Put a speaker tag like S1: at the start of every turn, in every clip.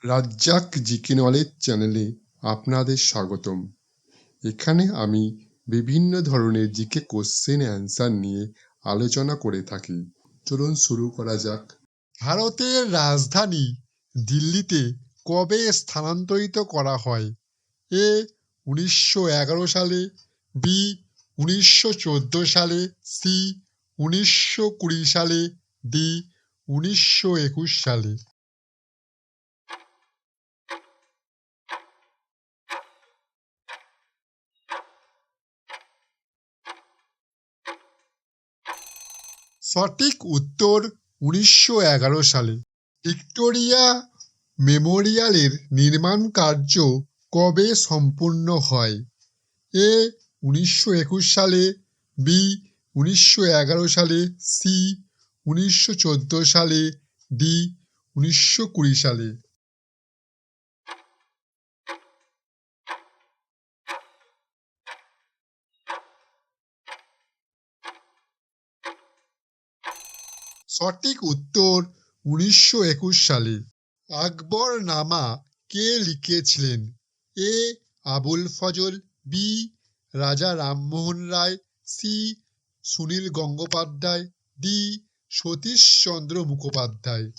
S1: Razzak GK knowledge চ্যানেলে আপনাদের স্বাগতম। এখানে আমি বিভিন্ন ধরনের জিকে কোশ্চেন অ্যান্সার নিয়ে আলোচনা করে থাকি। চলুন শুরু করা যাক। ভারতের রাজধানী দিল্লিতে কবে স্থানান্তরিত করা হয়? এ 1911 সালে, বি 1914 সালে, সি 1920 সালে, ডি 1921 সালে। সঠিক উত্তর 1911 সালে। ভিক্টোরিয়া মেমোরিয়ালের নির্মাণ কার্য কবে সম্পূর্ণ হয়? এ 1921 সালে, বি 1911 সালে, সি 1914 সালে, ডি 1920 সালে। সঠিক উত্তর 1921 সালে। আকবরনামা কে লিখেছিলেন? এ আবুল ফজল, বি রাজা রামমোহন রায়, সি সুনীল গঙ্গোপাধ্যায়, ডি সতীশচন্দ্র মুখোপাধ্যায়।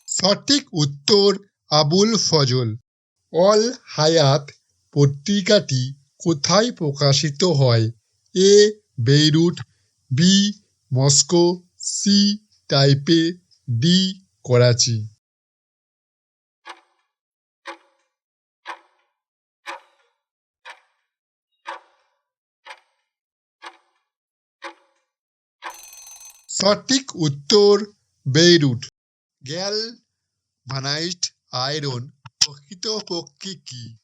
S1: সঠিক উত্তর আবুল ফজল। অল হায়াত পত্রিকাটি কোথায় প্রকাশিত হয়? A Beirut, B Moscow, C Taipei, D Karachi. সঠিক উত্তর বেইরুট। গ্যালভানাইজড আয়রন প্রকৃতপক্ষে কি?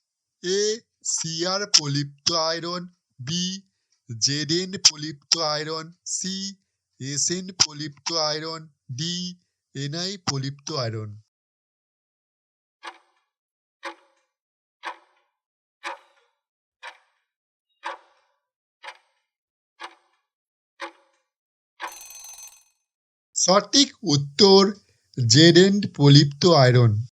S1: এ সিআর পলিপ্ত আয়রন, বি জেডএন পলিপ্ত আয়রন, সি এসএন পলিপ্ত আয়রন, ডি এনআই পলিপ্ত আয়রন। সঠিক উত্তর জেডএন পলিপ্ত আয়রন।